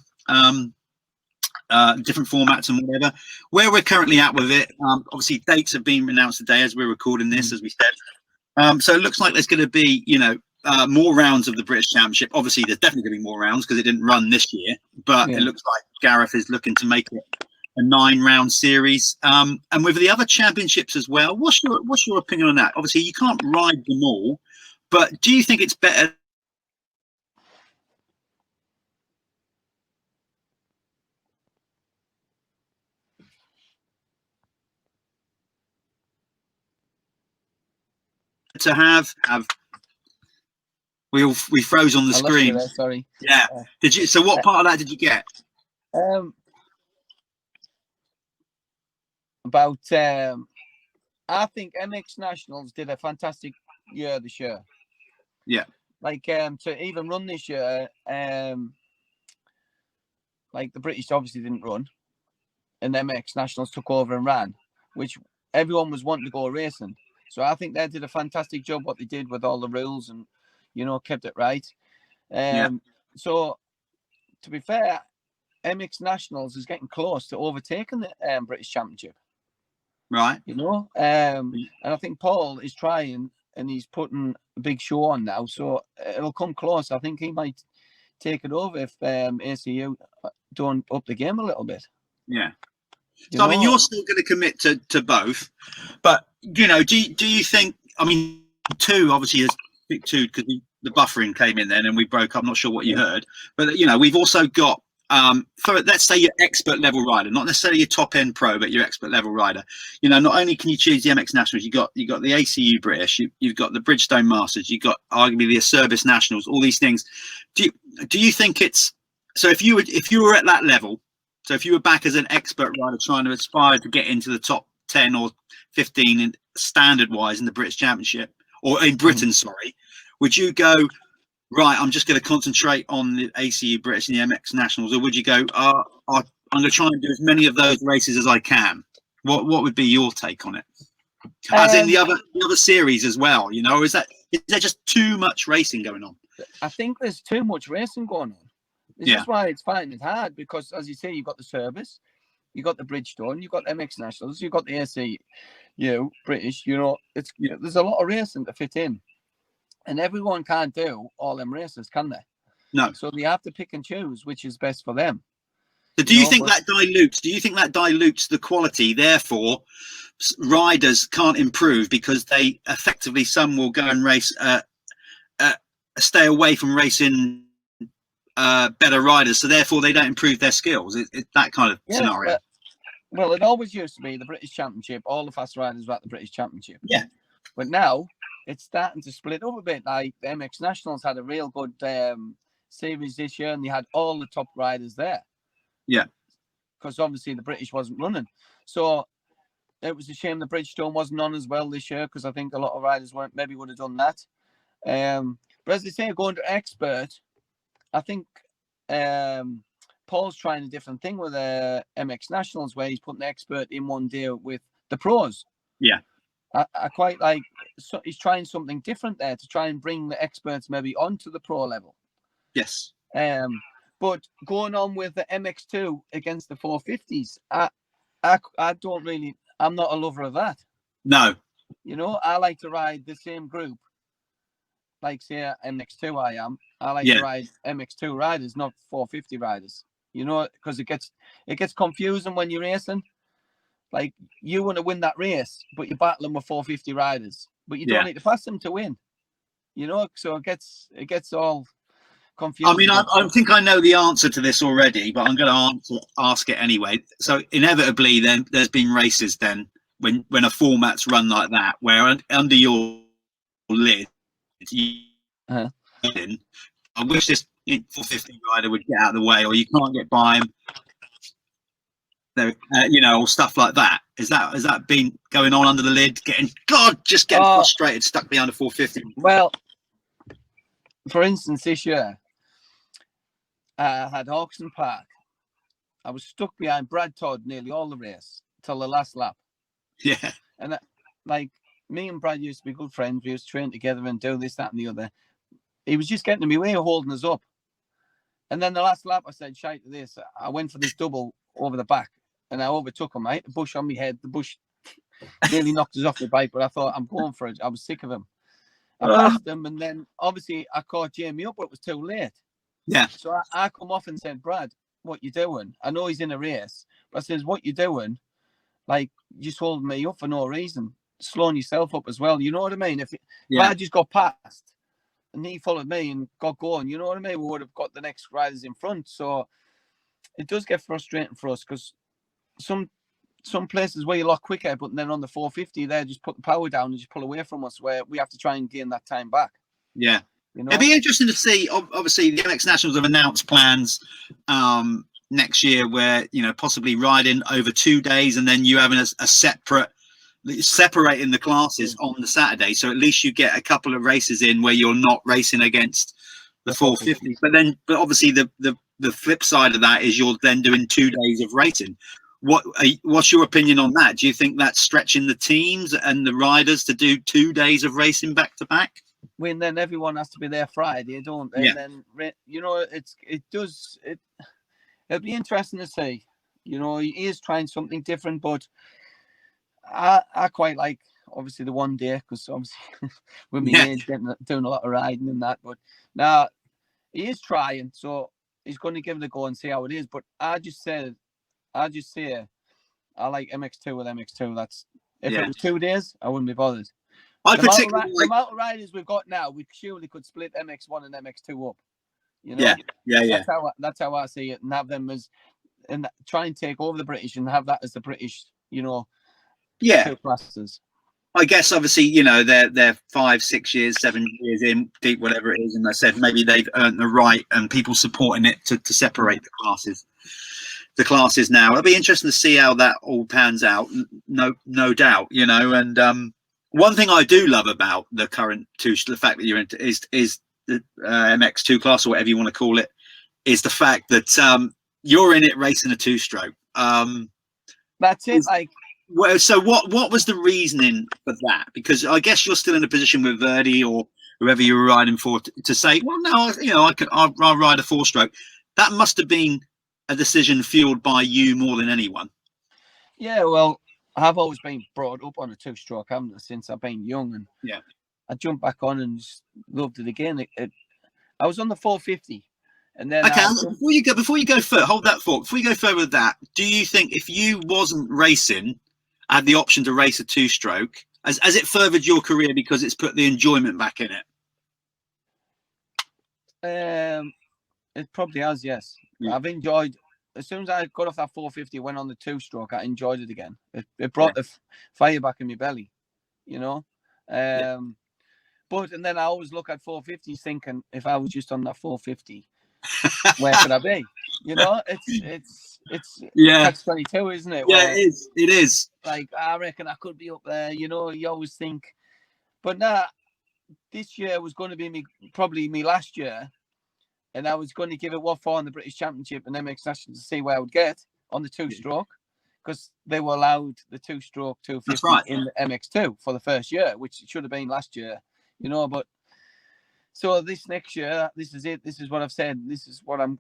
different formats and whatever. Where we're currently at with it, obviously dates have been announced today as we're recording this, as we said. So it looks like there's going to be, you know, more rounds of the British Championship. Obviously, there's definitely going to be more rounds because it didn't run this year, but it looks like Gareth is looking to make it a 9-round series. And with the other championships as well, what's your opinion on that? Obviously, you can't ride them all, but do you think it's better to have we froze on the screen there, sorry. Yeah, did you, so what part of that did you get? About I think MX Nationals did a fantastic year this year. Like to even run this year, like the British obviously didn't run, and MX Nationals took over and ran, which everyone was wanting to go racing. So I think they did a fantastic job what they did with all the rules, and you know, kept it right. So to be fair, MX Nationals is getting close to overtaking the British Championship. Right. You know, and I think Paul is trying, and he's putting a big show on now, so it'll come close. I think he might take it over if ACU don't up the game a little bit. Yeah. So I mean, you're still going to commit to both, but you know, do you think? I mean, obviously there's big two because the buffering came in then and we broke up. I'm not sure what you heard, but you know, we've also got for let's say your expert level rider, not necessarily your top end pro, but your expert level rider. You know, not only can you choose the MX Nationals, you got the ACU British, you've got the Bridgestone Masters, you've got arguably the Service Nationals, all these things. Do you think it's So if you were at that level, so if you were back as an expert rider trying to aspire to get into the top 10 or 15 in standard wise in the British Championship, or in Britain, sorry, would you go, right, I'm just going to concentrate on the ACU British and the MX Nationals, or would you go, I'm going to try and do as many of those races as I can? What would be your take on it? As in the other series as well, you know, is there just too much racing going on? I think there's too much racing going on. This is why it's finding it hard, because, as you say, you've got the service, you've got the Bridgestone, you've got MX Nationals, you've got the ACU British. You know, there's a lot of racing to fit in, and everyone can't do all them races, can they? No. So they have to pick and choose which is best for them. So do you think that dilutes? Do you think that dilutes the quality? Therefore, riders can't improve because they effectively, some will go and race, stay away from racing better riders, so therefore they don't improve their skills. It's that kind of scenario. Well, it always used to be the British Championship. All the fast riders were at the British Championship. Yeah. But now it's starting to split up a bit. Like the MX Nationals had a real good series this year, and they had all the top riders there. Yeah. Because obviously the British wasn't running. So it was a shame the Bridgestone wasn't on as well this year, because I think a lot of riders maybe would have done that. But as they say, going to expert, I think Paul's trying a different thing with MX Nationals, where he's putting the expert in one day with the pros. Yeah. I quite like, so he's trying something different there to try and bring the experts maybe onto the pro level. Yes. But going on with the MX2 against the 450s, I don't really, I'm not a lover of that. No. You know, I like to ride the same group. Like, say, MX2 I am. I like to ride MX2 riders, not 450 riders. You know, because it gets confusing when you're racing. Like, you want to win that race, but you're battling with 450 riders. But you don't need to pass them to win. You know, so it gets all confusing. I mean, I think I know the answer to this already, but I'm going to ask it anyway. So inevitably, then there's been races then when a format's run like that, where under your lid, I wish this 450 rider would get out of the way, or you can't get by him. You know, or stuff like that. Has that been going on under the lid? Getting frustrated, stuck behind a 450. Well, for instance, this year I had Hawkson Park. I was stuck behind Brad Todd nearly all the race till the last lap. Yeah, and like me and Brad used to be good friends. We used to train together and do this, that, and the other. He was just getting in my way, holding us up. And then the last lap, I said, "Shite to this." I went for this double over the back, and I overtook him. I hit the bush on my head. The bush nearly knocked us off the bike, but I thought, I'm going for it. I was sick of him. I passed him, and then obviously I caught Jamie up, but it was too late. Yeah. So I come off and said, "Brad, what you doing?" I know he's in a race, but I says, "What you doing? Like, you just holding me up for no reason, slowing yourself up as well." You know what I mean? If I just got past and he followed me and got going, you know what I mean? We would have got the next riders in front. So it does get frustrating for us, because some places where you're a lot quicker, but then on the 450, they just put the power down and just pull away from us, where we have to try and gain that time back. Yeah. You know? It'd be interesting to see. Obviously, the MX Nationals have announced plans next year where, you know, possibly riding over 2 days, and then you having a separating the classes on the Saturday. So at least you get a couple of races in where you're not racing against the 450. But obviously the flip side of that is you're then doing 2 days of racing. What's your opinion on that? Do you think that's stretching the teams and the riders to do 2 days of racing back to back? When then everyone has to be there Friday, don't they? Yeah. And then, you know, it'll be interesting to see. You know, he is trying something different, but I quite like, obviously, the 1 day, because obviously with my age, doing a lot of riding and that. But now he is trying, so he's going to give it a go and see how it is. But I just say I like MX2 with MX2. That's if it was 2 days, I wouldn't be bothered. The amount of riders we've got now, we surely could split MX1 and MX2 up. You know? Yeah. That's how I see it, and have them and try and take over the British and have that as the British, you know, two classes. I guess obviously, you know, they're 5, 6 years, 7 years in deep, whatever it is, and I said maybe they've earned the right and people supporting it to separate the classes. The classes now. It'll be interesting to see how that all pans out. No doubt, you know. And one thing I do love about the current the fact that you're into is the MX2 class, or whatever you want to call it, is the fact that you're in it racing a two-stroke. That's it. Like, well, so what was the reasoning for that? Because I guess you're still in a position with Verdi or whoever you were riding for to say, well, no, you know, I'll ride a four-stroke. That must have been a decision fueled by you more than anyone. Yeah, well, I've always been brought up on a two-stroke, haven't I, since I've been young, and yeah, I jumped back on and just loved it again. I was on the 450, and then okay. Before you go further, hold that thought. Before you go further with that, do you think if you wasn't racing, had the option to race a two-stroke, has it furthered your career because it's put the enjoyment back in it? It probably has, yes. Yeah. I've enjoyed. As soon as I got off that 450, went on the two-stroke, I enjoyed it again. It brought the fire back in my belly, you know. But and then I always look at 450s thinking, if I was just on that 450, where could I be? You know, it's catch 22, isn't it? Yeah, it is. Like, I reckon I could be up there. You know, you always think, but nah. This year was going to be probably me last year. And I was going to give it what for in the British Championship and MX National to see where I would get on the two-stroke, because they were allowed the two-stroke 250 in the MX2 for the first year, which it should have been last year, you know. But so this next year, this is it. This is what I've said. This is what I'm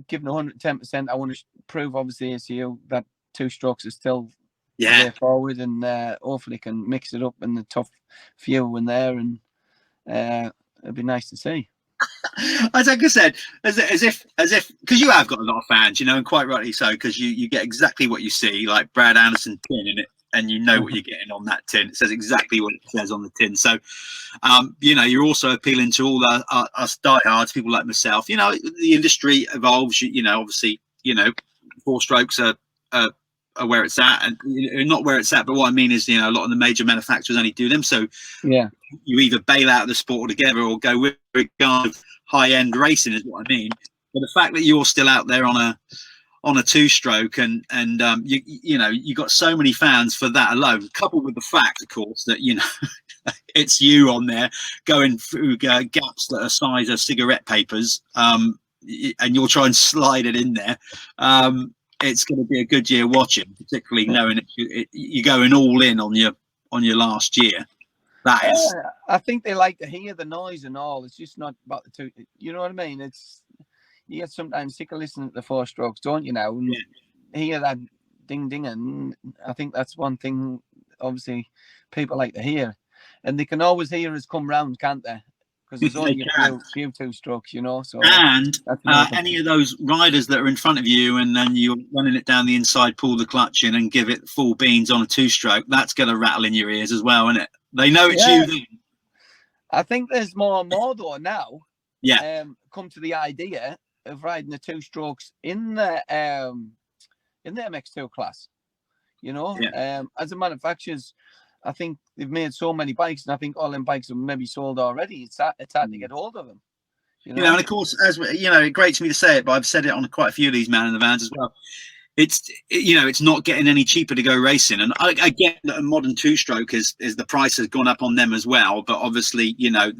giving 110%. I want to prove, obviously, as you that two-strokes is still the way forward, and hopefully can mix it up in the tough few in there, and it'd be nice to see. Like I said, as if, because you have got a lot of fans, you know, and quite rightly so, because you get exactly what you see, like Brad Anderson tin in it, and you know what you're getting on that tin. It says exactly what it says on the tin. So, you know, you're also appealing to all us diehards, people like myself. You know, the industry evolves. You know, obviously, you know, four strokes are where it's at, and not where it's at, but what I mean is, you know, a lot of the major manufacturers only do them. So yeah, you either bail out of the sport altogether or go with regard of high-end racing is what I mean. But the fact that you're still out there on a two-stroke and you know, you got so many fans for that alone, coupled with the fact, of course, that, you know, it's you on there going through gaps that are size of cigarette papers, and you'll try and slide it in there. It's going to be a good year watching, particularly knowing you're going all in on your last year. That is. I think they like to hear the noise and all. It's just not about the two. You know what I mean? It's you get sometimes sick of listening to the four strokes, don't you? Now and hear that ding ding, and I think that's one thing. Obviously, people like to hear, and they can always hear us come round, can't they? Because there's only a few two strokes, you know. So and any of those riders that are in front of you, and then you're running it down the inside, pull the clutch in, and give it full beans on a two-stroke. That's going to rattle in your ears as well, isn't it? They know it's you. Then. I think there's more and more though now. Yeah. Come to the idea of riding the two strokes in the MX2 class. You know, as the manufacturers, I think they've made so many bikes, and I think all them bikes are maybe sold already. It's hard to get hold of them. You know, and of course, as you know, it's great to me to say it, but I've said it on quite a few of these Man in the Vans as well. It's, you know, it's not getting any cheaper to go racing, and I get that a modern two-stroke is the price has gone up on them as well. But obviously, you know,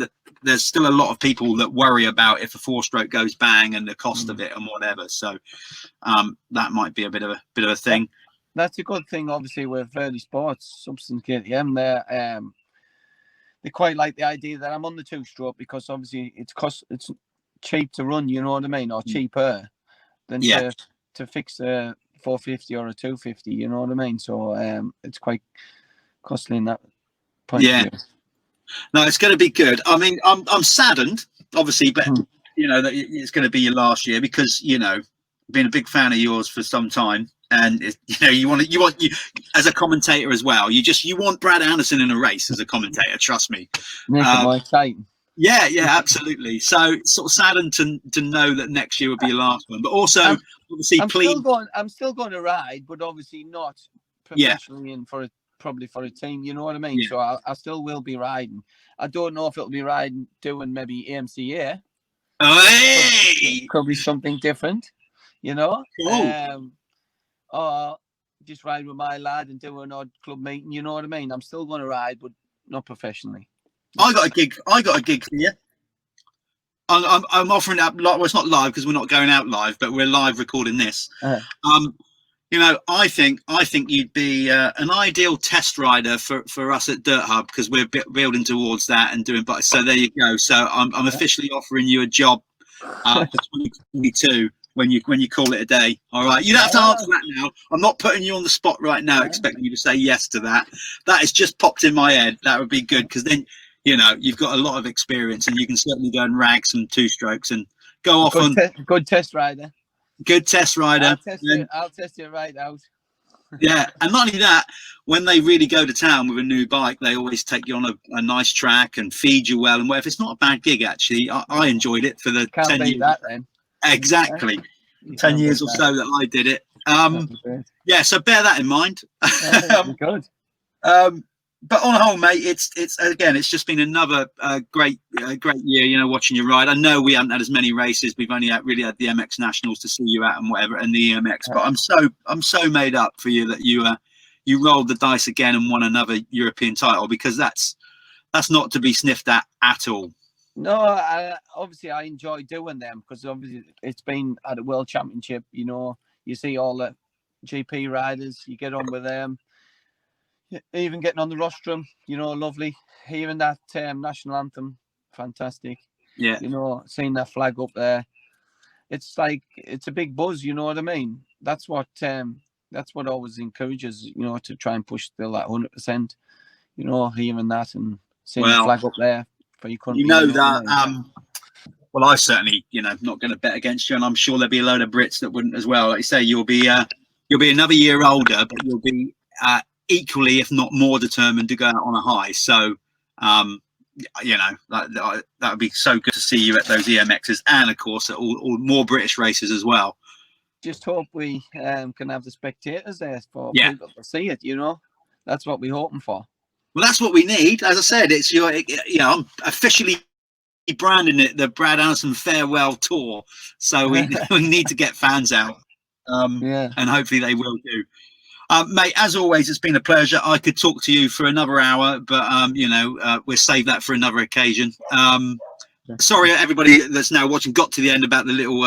there's still a lot of people that worry about if a four-stroke goes bang and the cost of it and whatever. So that might be a bit of a thing. That's a good thing, obviously, with Verdi Sports, Substance KTM. They quite like the idea that I'm on the two-stroke because obviously it's cheap to run, you know what I mean, or cheaper than to fix a 450 or a 250, you know what I mean. So it's quite costly in that point. Yeah, no, it's going to be good. I mean, I'm saddened, obviously, but you know that it's going to be your last year because, you know, been a big fan of yours for some time. And you know, you want as a commentator as well. You want Brad Anderson in a race as a commentator. Trust me. Make it more exciting. Yeah, absolutely. So sort of saddened to know that next year will be your last one, but also obviously I'm still going to ride, but obviously not professionally in for probably for a team. You know what I mean? Yeah. So I still will be riding. I don't know if it'll be riding doing maybe AMCA. Hey! Could be something different, you know. Cool. Or just ride with my lad and do an odd club meeting. You know what I mean? I'm still going to ride, but not professionally. I got a gig for you. I'm offering up. Well, it's not live because we're not going out live, but we're live recording this. You know, I think you'd be an ideal test rider for us at Dirt Hub, because we're building towards that and doing. But so there you go. So I'm officially offering you a job for 2022 when you call it a day. All right, you don't have to answer that now. I'm not putting you on the spot right now, expecting you to say yes to that. That has just popped in my head. That would be good, because then, you know, you've got a lot of experience and you can certainly go and rag some two strokes and go off on good test rider. Good test rider. I'll test you right out. Yeah, and not only that, when they really go to town with a new bike, they always take you on a nice track and feed you well and whatever. It's not a bad gig, actually. I enjoyed it for the Can't 10 beat years. that then. Exactly. 10 years or so that I did it. Yeah, so bear that in mind. Good. But on the whole, mate, it's again, it's just been another great year, you know, watching you ride. I know we haven't had as many races. We've only really had the MX Nationals to see you at and whatever, and the EMX. But I'm so made up for you that you rolled the dice again and won another European title, because that's not to be sniffed at all. No, obviously I enjoy doing them, because obviously it's been at a World Championship. You know, you see all the GP riders, you get on with them. Even getting on the rostrum, you know, lovely. Hearing that national anthem, fantastic. Yeah. You know, seeing that flag up there, it's like it's a big buzz. You know what I mean? That's what always encourages, you know, to try and push still that 100%. You know, hearing that and seeing the flag up there for your country. You know that. Well, I certainly, you know, not going to bet against you, and I'm sure there'll be a load of Brits that wouldn't as well. Like you say, you'll be another year older, but you'll be equally, if not more, determined to go out on a high. So, you know, that would be so good to see you at those EMXs, and of course at all more British races as well. Just hope we can have the spectators there for people to see it. You know, that's what we're hoping for. Well, that's what we need. As I said, it's you know, I'm officially branding it the Brad Anderson Farewell Tour. So we need to get fans out, and hopefully they will do. Mate, as always, it's been a pleasure. I could talk to you for another hour, but you know, we'll save that for another occasion. Sorry, everybody that's now watching got to the end about the little.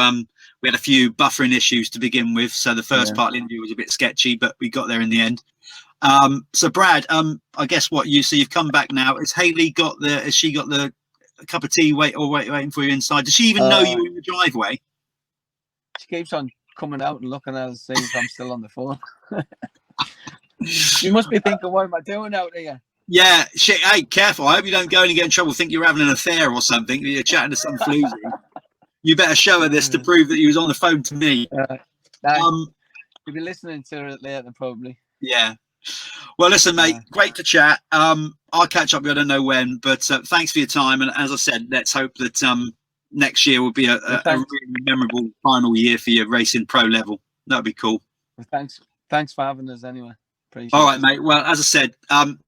We had a few buffering issues to begin with, so the first part of the interview was a bit sketchy, but we got there in the end. So Brad, I guess you've come back now. Has Hayley got has she got the cup of tea waiting for you inside? Does she even know you in the driveway? She keeps on coming out and looking at us, seeing if I'm still on the phone. You must be thinking, what am I doing out here? Yeah, shit. Hey, careful. I hope you don't go and get in trouble. Think you're having an affair or something. You're chatting to some floozy. You better show her this to prove that you was on the phone to me. You'll be listening to it later, probably. Yeah. Well, listen, mate. Great to chat. I'll catch up with you. I don't know when, but thanks for your time. And as I said, let's hope that next year will be a really memorable final year for your racing pro level. That'd be cool. Well, thanks for having us anyway. Appreciate all right, mate. Well, as I said,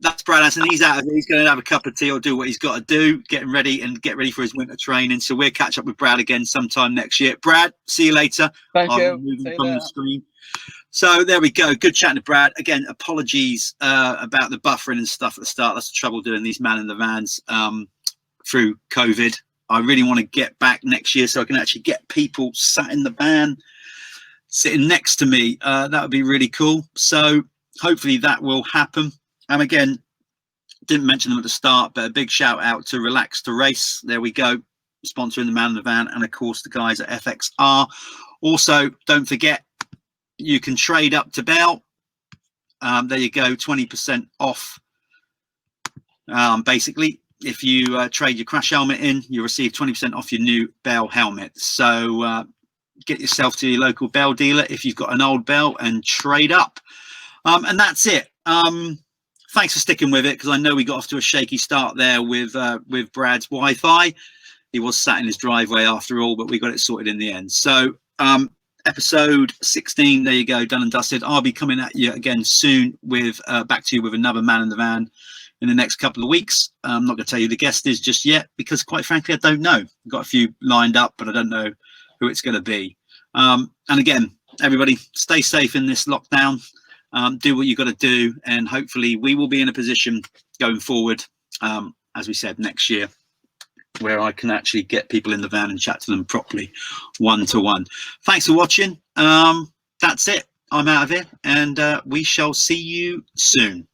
that's Brad Anderson. He's out of here. He's going to have a cup of tea or do what he's got to do, get ready for his winter training. So we'll catch up with Brad again sometime next year. Brad, see you later. Thank you. Moving from the screen. So there we go. Good chatting to Brad. Again, apologies about the buffering and stuff at the start. That's the trouble doing these man in the vans through COVID. I really want to get back next year so I can actually get people sat in the van, sitting next to me. That would be really cool. So hopefully that will happen. And again, didn't mention them at the start, but a big shout out to Relaxtorace. There we go, sponsoring the man in the van, and of course the guys at FXR. Also, don't forget, you can trade up to Bell. There you go, 20% off. Basically, if you trade your crash helmet in, you receive 20% off your new Bell helmet. So get yourself to your local Bell dealer if you've got an old Bell and trade up. And that's it. Thanks for sticking with it, because I know we got off to a shaky start there with Brad's Wi-Fi. He was sat in his driveway after all, but we got it sorted in the end. So episode 16. There you go, done and dusted. I'll be coming at you again soon with back to you with another man in the van in the next couple of weeks. I'm not going to tell you the guest is just yet because, quite frankly, I don't know. I've got a few lined up, but I don't know who it's going to be. And again, everybody, stay safe in this lockdown. Do what you got to do, and hopefully we will be in a position going forward, as we said, next year, where I can actually get people in the van and chat to them properly, one-to-one. Thanks for watching. That's it. I'm out of here, and we shall see you soon.